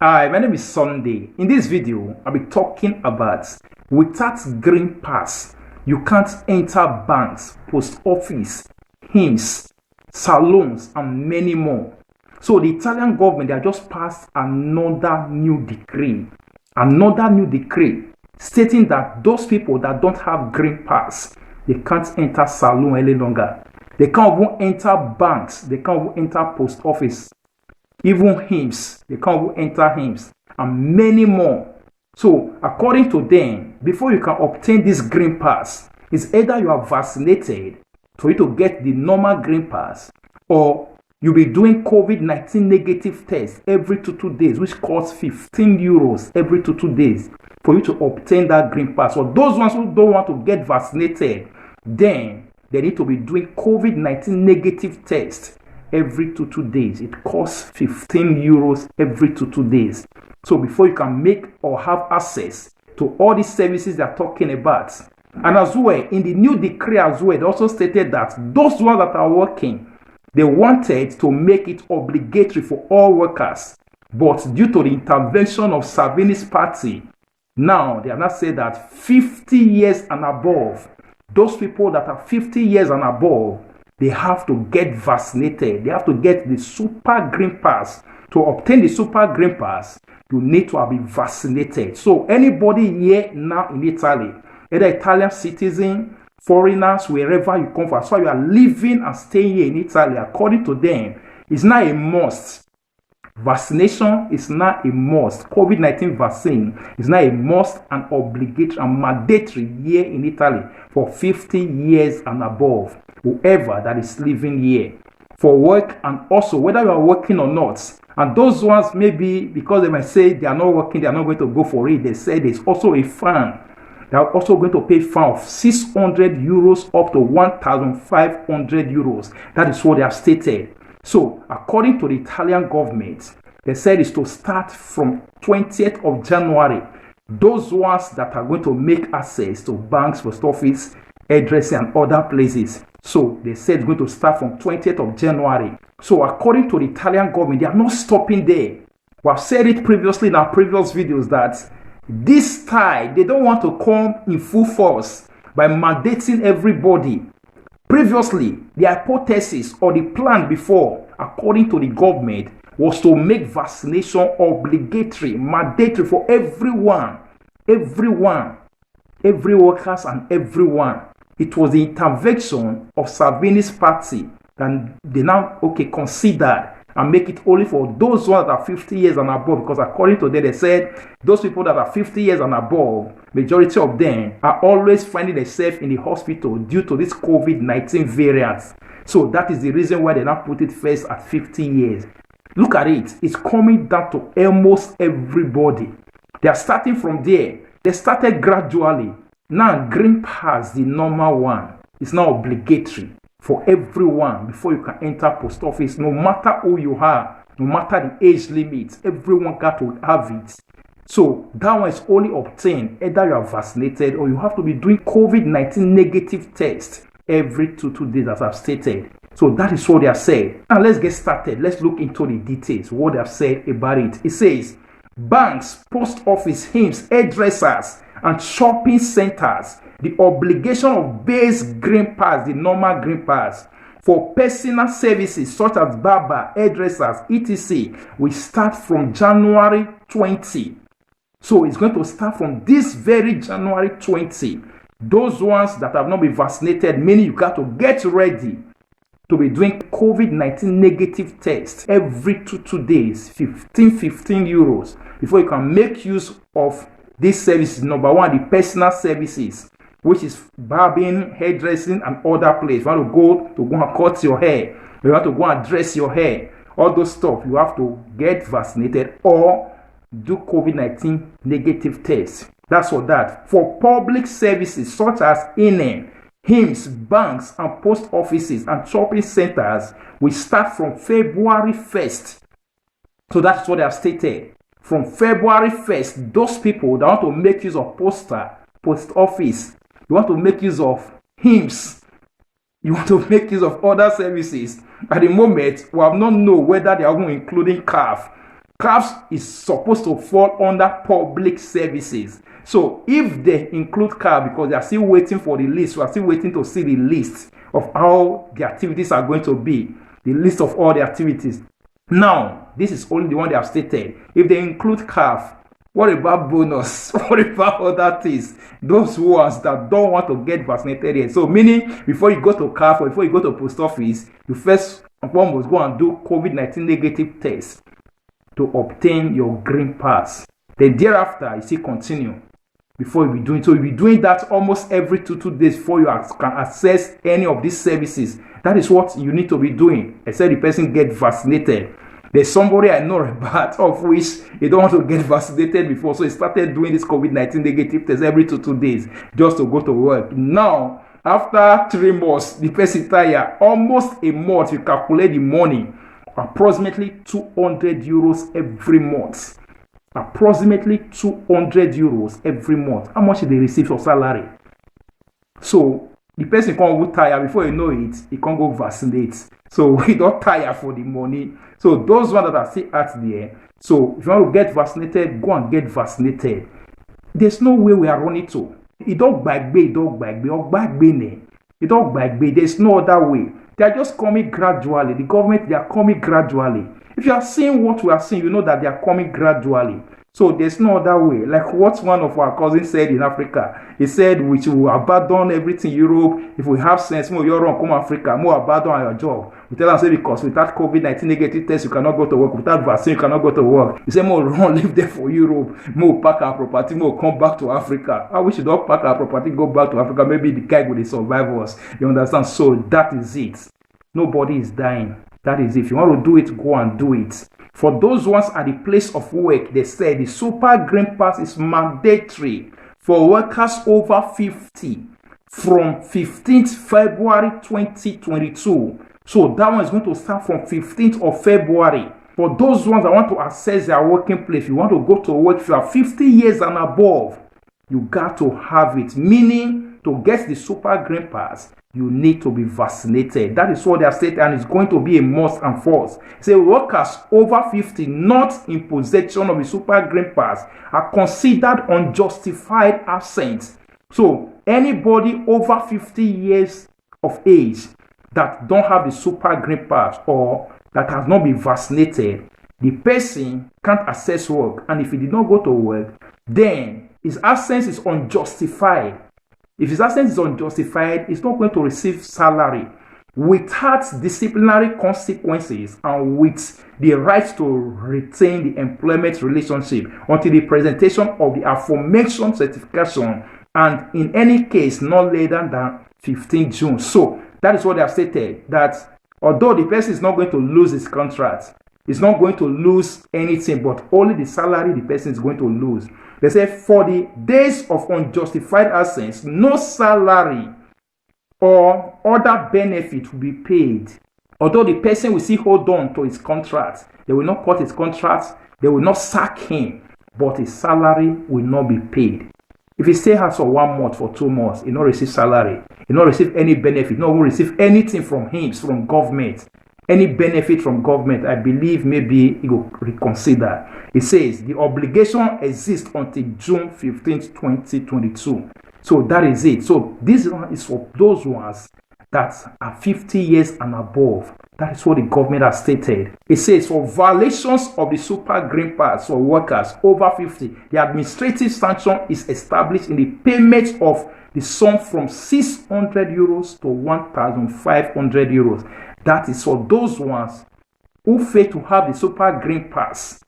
Hi, my name is Sunday. In this video, I'll be talking about without green pass, you can't enter banks, post office, INPS, salons, and many more. So the Italian government, they have just passed another new decree stating that those people that don't have green pass, they can't enter salon any longer. They can't even enter banks, they can't even enter post office, even INPS, they can't even enter INPS, and many more. So, according to them, before you can obtain this green pass, it's either you are vaccinated for you to get the normal green pass, or you'll be doing COVID-19 negative test every two days, which costs €15 every two days for you to obtain that green pass. For those ones who don't want to get vaccinated, then they need to be doing COVID-19 negative test every two days. It costs €15 every two days. So before you can make or have access to all these services they're talking about. And as well, in the new decree as well, they also stated that those ones that are working, they wanted to make it obligatory for all workers. But due to the intervention of Salvini's party, now they have not said that 50 years and above, those people that are 50 years and above, they have to get vaccinated. They have to get the super green pass. To obtain the super green pass, you need to have been vaccinated. So anybody here now in Italy, either Italian citizen, foreigners, wherever you come from, so you are living and staying here in Italy, according to them, it's not a must. Vaccination is not a must. COVID-19 vaccine is not a must and obligatory and mandatory here in Italy for 50 years and above, whoever that is living here for work, and also whether you are working or not. And those ones, maybe because they might say they are not working, they are not going to go for it, they say there's also a fine. They are also going to pay fine of €600 up to €1,500. That is what they have stated. So, according to the Italian government, they said it's to start from 20th of January. Those ones that are going to make access to banks, post office, hairdressing, and other places. So, they said it's going to start from 20th of January. So, according to the Italian government, they are not stopping there. We have said it previously in our previous videos that this time, they don't want to come in full force by mandating everybody. Previously, the hypothesis or the plan before, according to the government, was to make vaccination obligatory, mandatory for everyone, every workers and everyone. It was the intervention of Salvini's party that they now considered and make it only for those ones that are 50 years and above, because according to them, they said those people that are 50 years and above, majority of them are always finding themselves in the hospital due to this COVID-19 variant. So that is the reason why they now put it first at 50 years. Look at it. It's coming down to almost everybody. They are starting from there. They started gradually. Now, green pass, the normal one, is now obligatory for everyone before you can enter post office, no matter who you are, no matter the age limit, everyone got to have it. So that one is only obtained either you are vaccinated or you have to be doing COVID-19 negative test every two days, as I've stated. So that is what they have said. Now let's get started. Let's look into the details, what they have said about it. It says, banks, post office, INPS, hairdressers, and shopping centers, the obligation of base green pass, the normal green pass, for personal services such as barber, hairdressers, etc., will start from January 20. So it's going to start from this very January 20. Those ones that have not been vaccinated, meaning you got to get ready to be doing COVID-19 negative test every two days, €15 before you can make use of these services. Number one, the personal services, which is barbing, hairdressing, and other places. You want to go and cut your hair, you want to go and dress your hair, all those stuff, you have to get vaccinated or do COVID-19 negative test. That's for that. For public services such as INPS, banks, and post offices and shopping centers, we start from February 1st. So that's what they have stated. From February 1st, those people that want to make use of post office, you want to make use of INPS, you want to make use of other services. At the moment, we have not know whether they are even including CAF. Cabs is supposed to fall under public services. So if they include cab, because they are still waiting for the list, we are still waiting to see the list of how the activities are going to be, the list of all the activities. Now, this is only the one they have stated. If they include cab, what about bonus? What about other things? Those ones that don't want to get vaccinated yet. So meaning, before you go to CAF or before you go to post office, you first and foremost go and do COVID-19 negative test to obtain your green pass. Then thereafter, you still continue before you be doing. So you'll be doing that almost every two days before you can access any of these services. That is what you need to be doing, except the person get vaccinated. There's somebody I know about of which he don't want to get vaccinated before, so he started doing this COVID-19 negative test every two days just to go to work. Now, after 3 months, the person tired. Almost a month, you calculate the money, approximately 200 euros every month. Approximately 200 euros every month. How much did they receive for salary? So the person can't go tire before you know it, he can't go vaccinate. So we don't tire for the money. So those ones that are still out there, so if you want to get vaccinated, go and get vaccinated. There's no way we are running to. There's no other way. They are just coming gradually. The government, they are coming gradually. If you are seeing what we are seeing, you know that they are coming gradually. So there's no other way. Like what one of our cousins said in Africa. He said, we should abandon everything Europe. If we have sense, more Europe, come Africa, more abandon our job. We tell them, say, because without COVID-19 negative test, you cannot go to work. Without vaccine, you cannot go to work. You say, more run, live there for Europe. More pack our property, more come back to Africa. I wish you don't pack our property, go back to Africa. Maybe the guy will survive us. You understand? So that is it. Nobody is dying. That is it. If you want to do it, go and do it. For those ones at the place of work, they said the Super Green Pass is mandatory for workers over 50 from 15th February 2022. So that one is going to start from 15th of February. For those ones that want to access their working place, you want to go to work, if you are 50 years and above, you got to have it. Meaning, to get the Super Green Pass, you need to be vaccinated. That is what they are saying, and it's going to be a must and force. Say workers over 50 not in possession of the Super Green Pass are considered unjustified absent. So anybody over 50 years of age that don't have the Super Green Pass or that has not been vaccinated, the person can't access work, and if he did not go to work, then his absence is unjustified. If his absence is unjustified, he's not going to receive salary without disciplinary consequences and with the right to retain the employment relationship until the presentation of the aforementioned certification, and in any case not later than 15 June. So that is what they have stated, that although the person is not going to lose his contract, he's not going to lose anything, but only the salary the person is going to lose. They say for the days of unjustified absence, no salary or other benefit will be paid. Although the person will still hold on to his contract, they will not cut his contract, they will not sack him, but his salary will not be paid. If he stay house for 1 month, for 2 months, he not receive salary, he not receive any benefit, no will receive anything from him, from government. Any benefit from government, I believe maybe he will reconsider. It says the obligation exists until June 15th, 2022. So that is it. So this one is for those ones that are 50 years and above. That is what the government has stated. It says for violations of the Super Green Pass for workers over 50, the administrative sanction is established in the payment of the sum from 600 euros to 1,500 euros. That is for those ones who fail to have the Super Green Pass.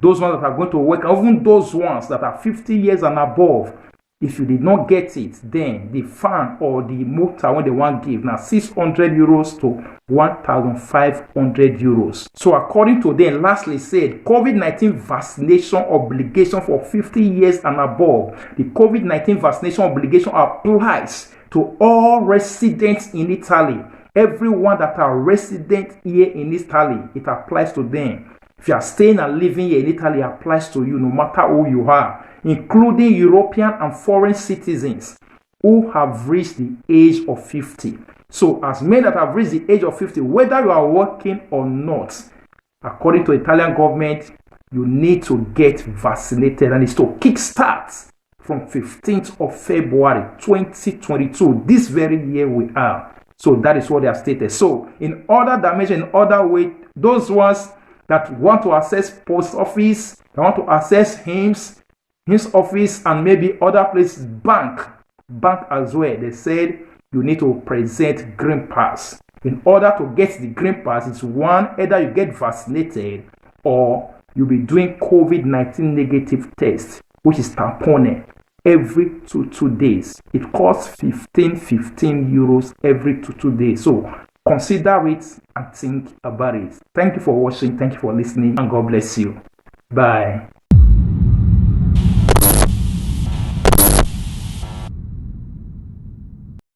Those ones that are going to work, even those ones that are 50 years and above. If you did not get it, then the fine or the multa when they want to give now 600 euros to 1,500 euros. So according to them, lastly said, COVID-19 vaccination obligation for 50 years and above. The COVID-19 vaccination obligation applies to all residents in Italy. Everyone that are resident here in Italy, it applies to them. If you are staying and living here in Italy, it applies to you no matter who you are, including European and foreign citizens who have reached the age of 50. So as men that have reached the age of 50, whether you are working or not, according to the Italian government, you need to get vaccinated, and it's to kickstart from 15th of February 2022, this very year we are. So that is what they have stated. So in other dimension, in other way, those ones that want to access post office, they want to access his office, and maybe other places, bank as well, they said you need to present green pass. In order to get the green pass, it's one, either you get vaccinated or you'll be doing COVID-19 negative test, which is tamponing every two days. It costs 15 euros every two days. So consider it and think about it. Thank you for watching. Thank you for listening, and God bless you. Bye.